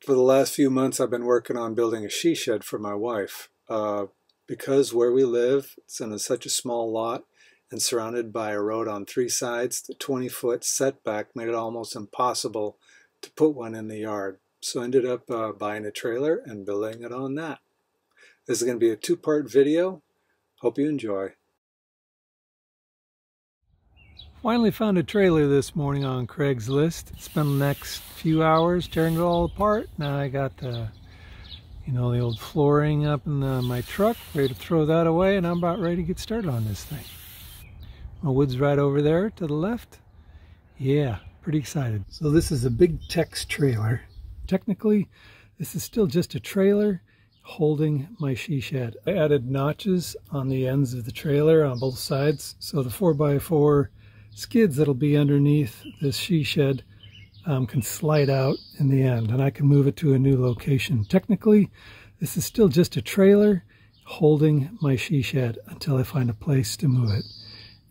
For the last few months, I've been working on building a she shed for my wife. Because where we live, it's in such a small lot and surrounded by a road on three sides, the 20-foot setback made it almost impossible to put one in the yard. So I ended up buying a trailer and building it on that. This is going to be a two-part video. Hope you enjoy. Finally found a trailer this morning on Craigslist. Spent the next few hours tearing it all apart. Now I got the old flooring up in my truck, ready to throw that away, and I'm about ready to get started on this thing. My wood's right over there to the left. Yeah, pretty excited. So this is a big Tex trailer. Technically, this is still just a trailer holding my she shed. I added notches on the ends of the trailer on both sides, so the 4x4 skids that'll be underneath this she shed can slide out in the end, and I can move it to a new location. Technically, this is still just a trailer holding my she shed until I find a place to move it.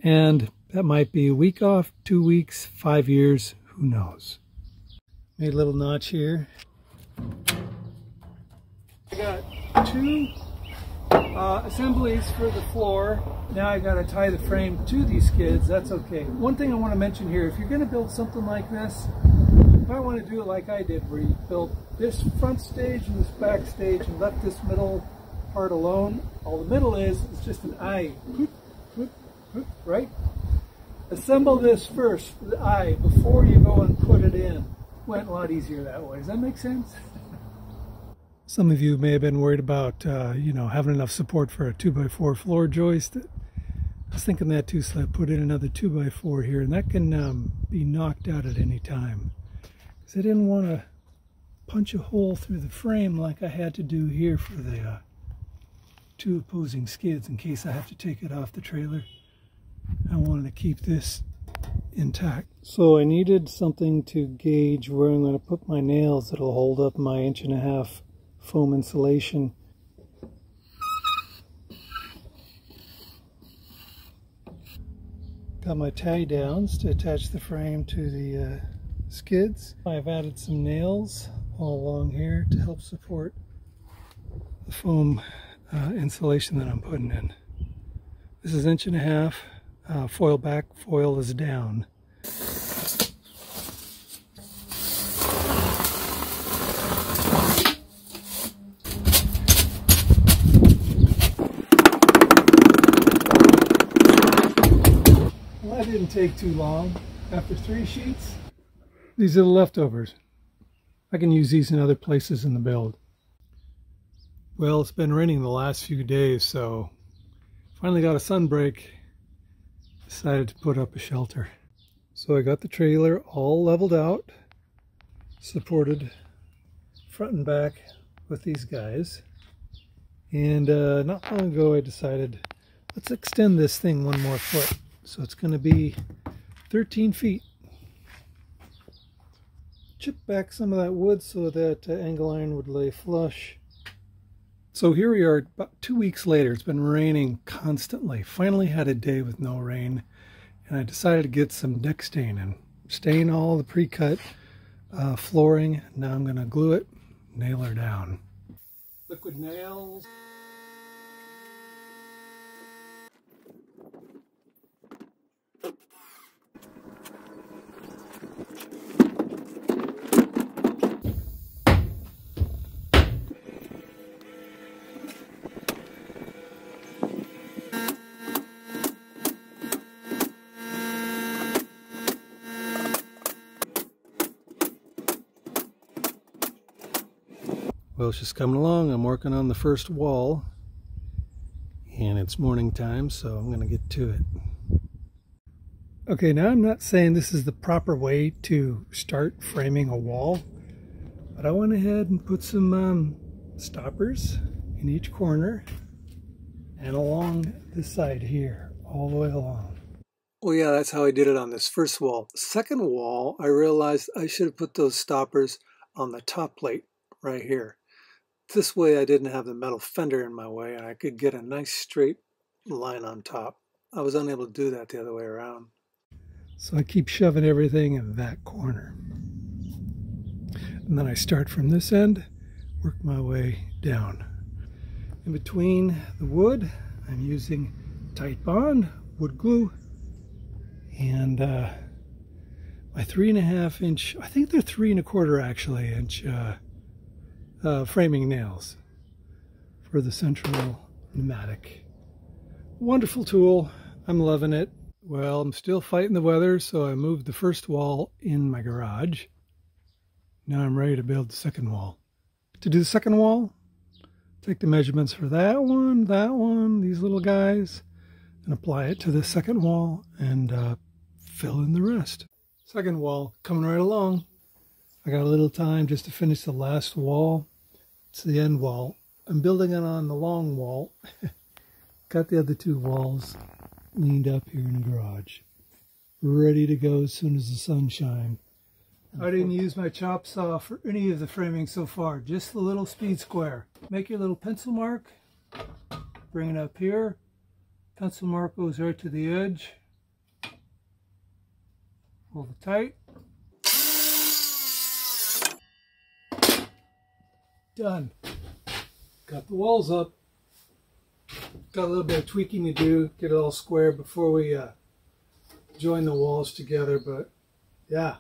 And that might be a week off, 2 weeks, 5 years, who knows. Made a little notch here. I got two assemblies for the floor. Now I got to tie the frame to these skids. That's okay. One thing I want to mention here, if you're going to build something like this, you might want to do it like I did, where you built this front stage and this back stage and left this middle part alone. All the middle is just an eye, right? Assemble this first, the eye, before you go and put it in. Went a lot easier that way. Does that make sense? Some of you may have been worried about, having enough support for a 2x4 floor joist. I was thinking that too, so I put in another 2x4 here, and that can be knocked out at any time. Because I didn't want to punch a hole through the frame like I had to do here for the two opposing skids in case I have to take it off the trailer. I wanted to keep this intact. So I needed something to gauge where I'm going to put my nails that'll hold up my 1.5-inch foam insulation. Got my tie downs to attach the frame to the skids. I've added some nails all along here to help support the foam insulation that I'm putting in. This is 1.5 inch, foil back, foil is down. That didn't take too long. After 3 sheets, these are the leftovers. I can use these in other places in the build. Well, it's been raining the last few days, so finally got a sun break. Decided to put up a shelter. So I got the trailer all leveled out, supported front and back with these guys. And not long ago I decided, let's extend this thing 1 more foot. So it's going to be 13 feet. Chip back some of that wood so that angle iron would lay flush. So here we are about 2 weeks later. It's been raining constantly. Finally had a day with no rain. And I decided to get some deck stain and stain all the pre-cut flooring. Now I'm going to glue it, nail her down. Liquid nails. Well, it's just coming along. I'm working on the first wall, and it's morning time, so I'm going to get to it. Okay, now I'm not saying this is the proper way to start framing a wall, but I went ahead and put some stoppers in each corner and along this side here, all the way along. Well, yeah, that's how I did it on this first wall. The second wall, I realized I should have put those stoppers on the top plate right here. This way I didn't have the metal fender in my way and I could get a nice straight line on top. I was unable to do that the other way around. So I keep shoving everything in that corner. and then I start from this end, work my way down. In between the wood, I'm using Tight Bond, wood glue, and my 3.5 inch, I think they're 3 1/4 actually inch framing nails for the central pneumatic. Wonderful tool. I'm loving it. Well, I'm still fighting the weather, so I moved the first wall in my garage. Now I'm ready to build the second wall. To do the second wall, take the measurements for that one, these little guys, and apply it to the second wall and fill in the rest. Second wall coming right along. I got a little time just to finish the last wall. It's the end wall. I'm building it on the long wall. Got the other 2 walls leaned up here in the garage, ready to go as soon as the sun shines. I didn't use my chop saw for any of the framing so far, just the little speed square. Make your little pencil mark, bring it up here. Pencil mark goes right to the edge. Hold it tight. Done. Got the walls up. Got a little bit of tweaking to do, get it all square before we join the walls together, but yeah,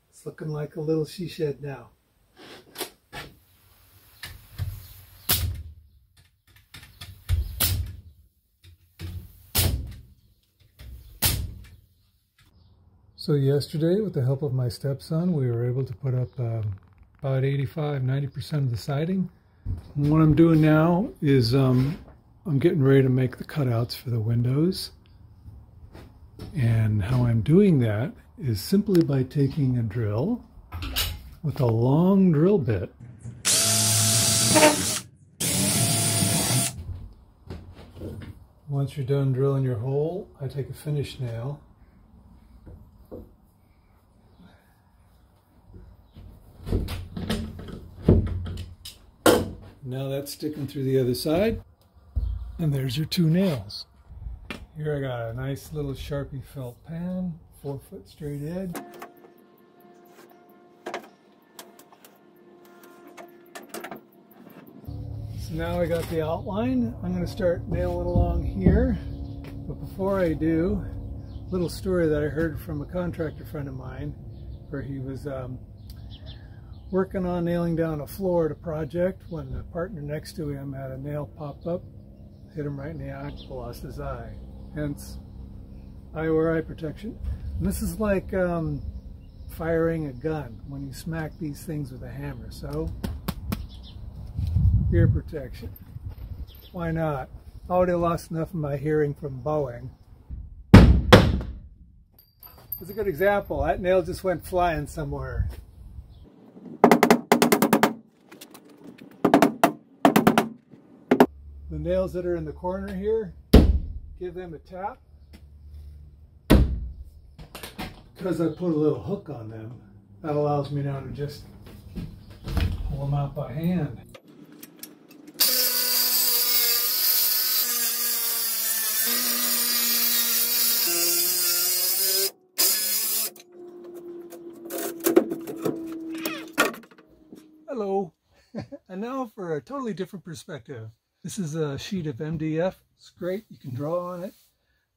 it's looking like a little she shed now. So yesterday, with the help of my stepson, we were able to put up about 85–90% of the siding. And what I'm doing now is I'm getting ready to make the cutouts for the windows. And how I'm doing that is simply by taking a drill with a long drill bit. Once you're done drilling your hole, I take a finish nail. Now that's sticking through the other side. And there's your 2 nails. Here I got a nice little Sharpie felt pan, 4-foot straight edge. So now I got the outline. I'm going to start nailing along here. But before I do, a little story that I heard from a contractor friend of mine, where he was working on nailing down a floor at a project when the partner next to him had a nail pop up, hit him right in the eye, lost his eye. Hence, eye or eye protection. And this is like firing a gun when you smack these things with a hammer. So, ear protection. Why not? I already lost enough of my hearing from Boeing. It's a good example. That nail just went flying somewhere. The nails that are in the corner here, give them a tap. Because I put a little hook on them, that allows me now to just pull them out by hand. Hello. And now for a totally different perspective. This is a sheet of MDF. It's great. You can draw on it,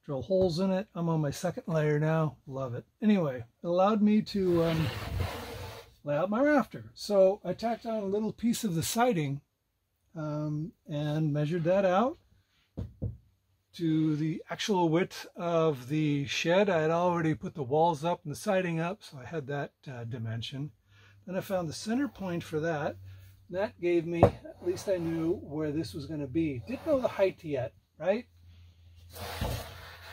drill holes in it. I'm on my 2nd layer now. Love it. Anyway, it allowed me to lay out my rafter. So I tacked on a little piece of the siding and measured that out to the actual width of the shed. I had already put the walls up and the siding up, so I had that dimension. Then I found the center point for that. That gave me, at least I knew where this was going to be. Didn't know the height yet, right?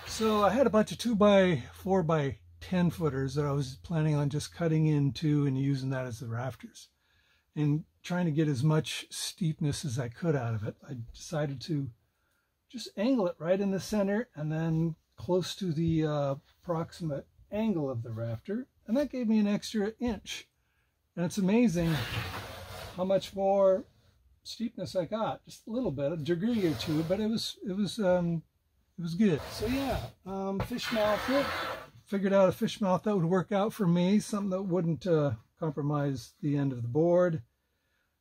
So I had a bunch of 2x4 by 10 footers that I was planning on just cutting into and using that as the rafters. And trying to get as much steepness as I could out of it. I decided to just angle it right in the center and then close to the approximate angle of the rafter. And that gave me an extra inch. And it's amazing how much more steepness I got. Just a little bit, a degree or 2, but it was good. So yeah, fish mouth it. Figured out a fish mouth that would work out for me, something that wouldn't compromise the end of the board.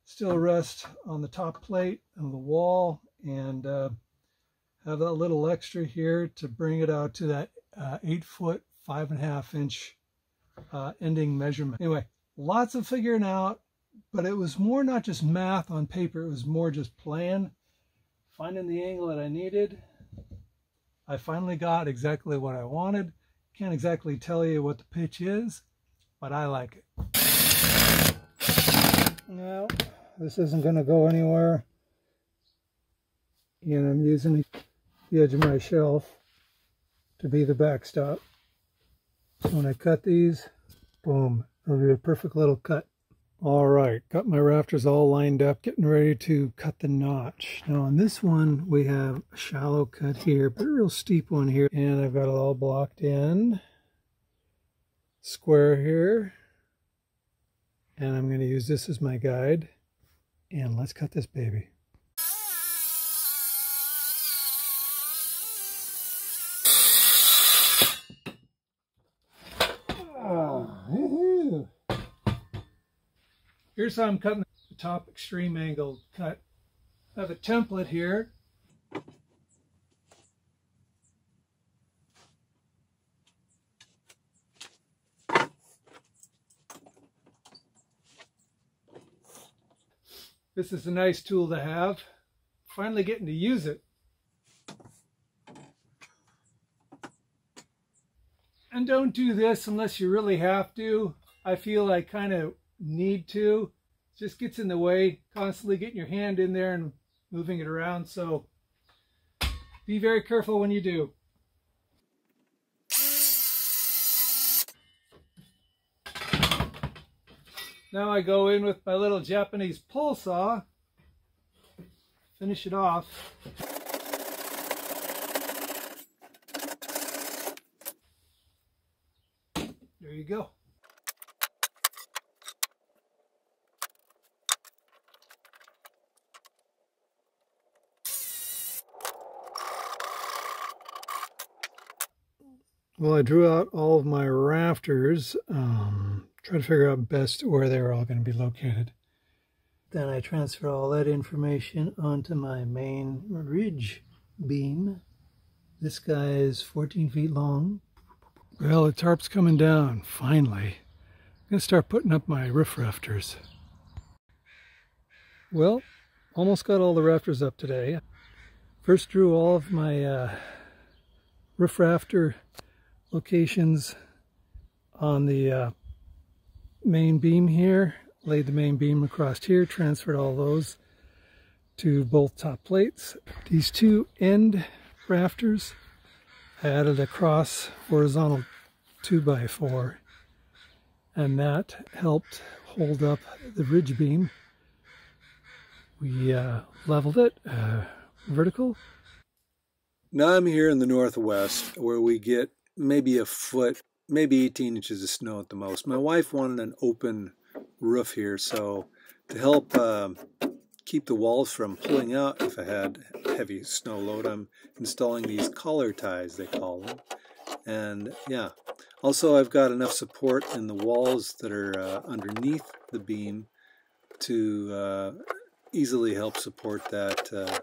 Still rest on the top plate of the wall, and have a little extra here to bring it out to that 8 foot 5.5 inch ending measurement. Anyway, lots of figuring out, but it was more not just math on paper, it was more just playing, finding the angle that I needed. I finally got exactly what I wanted. Can't exactly tell you what the pitch is, but I like it. Now, this isn't going to go anywhere. And I'm using the edge of my shelf to be the backstop. When I cut these, boom, it'll be a perfect little cut. All right, got my rafters all lined up, getting ready to cut the notch. Now on this one, we have a shallow cut here, but a real steep one here. And I've got it all blocked in. Square here. And I'm going to use this as my guide. And let's cut this baby. Here's how I'm cutting the top extreme angle cut. I have a template here. This is a nice tool to have. Finally getting to use it. And don't do this unless you really have to. I feel I kind of need to. It just gets in the way, constantly getting your hand in there and moving it around. So be very careful when you do. Now I go in with my little Japanese pull saw, finish it off. There you go. Well, I drew out all of my rafters, try to figure out best where they're all going to be located. Then I transfer all that information onto my main ridge beam. This guy is 14 feet long. Well, the tarp's coming down, finally. I'm going to start putting up my roof rafters. Well, almost got all the rafters up today. First drew all of my roof rafter locations on the main beam here, laid the main beam across here, transferred all those to both top plates. These two end rafters, I added a cross horizontal 2x4, and that helped hold up the ridge beam. We leveled it vertical. Now I'm here in the Northwest where we get maybe a foot, maybe 18 inches of snow at the most. My wife wanted an open roof here, so to help keep the walls from pulling out if I had heavy snow load, I'm installing these collar ties, they call them. And yeah, also I've got enough support in the walls that are underneath the beam to easily help support that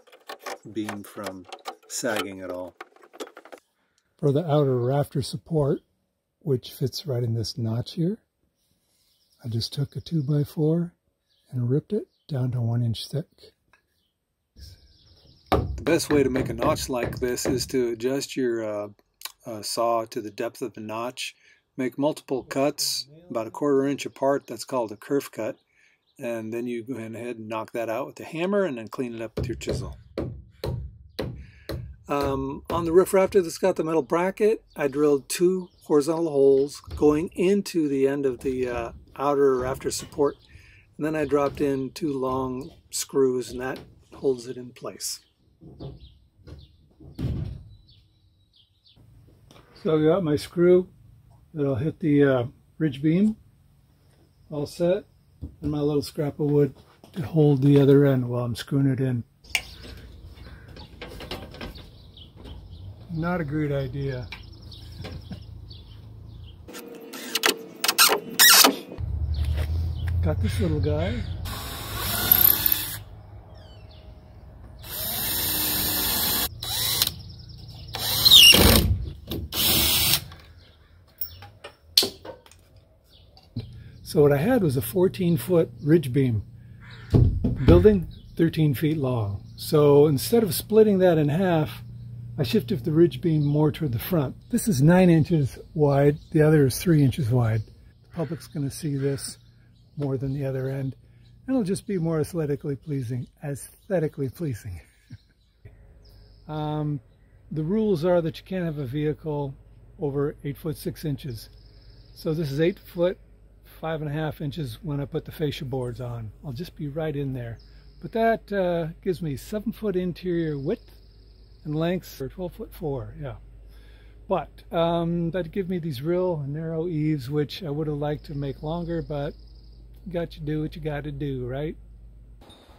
beam from sagging at all. For the outer rafter support, which fits right in this notch here, I just took a 2x4 and ripped it down to 1 inch thick. The best way to make a notch like this is to adjust your saw to the depth of the notch. Make multiple cuts about 1/4 inch apart. That's called a kerf cut. And then you go ahead and knock that out with the hammer and then clean it up with your chisel. On the roof rafter that's got the metal bracket, I drilled 2 horizontal holes going into the end of the outer rafter support, and then I dropped in 2 long screws, and that holds it in place. So I got my screw that'll hit the ridge beam all set, and my little scrap of wood to hold the other end while I'm screwing it in. Not a great idea. Got this little guy. So what I had was a 14-foot ridge beam, building 13 feet long. So instead of splitting that in half, I shifted the ridge beam more toward the front. This is 9 inches wide, the other is 3 inches wide. The public's going to see this more than the other end, and it'll just be more aesthetically pleasing. The rules are that you can't have a vehicle over 8 foot 6 inches. So this is 8 foot 5.5 inches when I put the fascia boards on. I'll just be right in there. But that gives me 7 foot interior width and length for 12 foot 4, yeah. But that'd give me these real narrow eaves, which I would have liked to make longer, but you got to do what you got to do, right?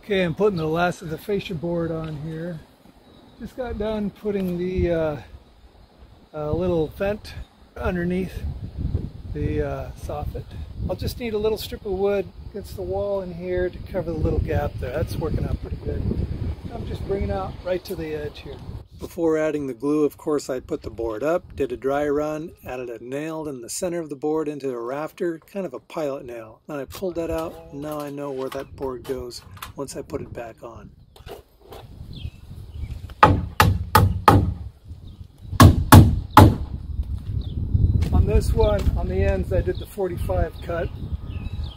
Okay, I'm putting the last of the fascia board on here. Just got done putting the little vent underneath the soffit. I'll just need a little strip of wood against the wall in here to cover the little gap there. That's working out pretty good. I'm just bringing it out right to the edge here. Before adding the glue, of course, I put the board up, did a dry run, added a nail in the center of the board into a rafter, kind of a pilot nail. Then I pulled that out, and now I know where that board goes once I put it back on. On this one, on the ends, I did the 45 cut.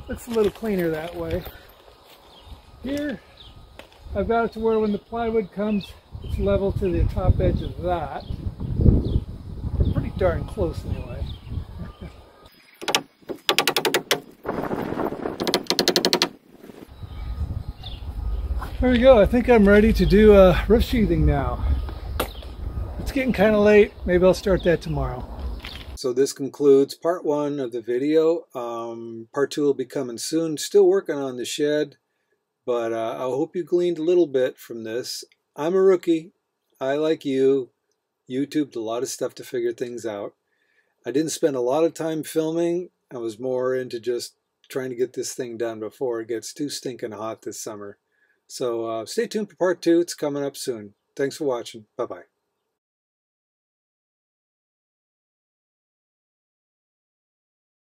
Looks a little cleaner that way. Here, I've got it to where when the plywood comes, it's level to the top edge of that. We're pretty darn close anyway. There we go. I think I'm ready to do roof sheathing now. It's getting kind of late. Maybe I'll start that tomorrow. So this concludes part 1 of the video. Part 2 will be coming soon. Still working on the shed, but I hope you gleaned a little bit from this. I'm a rookie. I, like you, YouTubed a lot of stuff to figure things out. I didn't spend a lot of time filming. I was more into just trying to get this thing done before it gets too stinking hot this summer. So stay tuned for part 2. It's coming up soon. Thanks for watching. Bye-bye.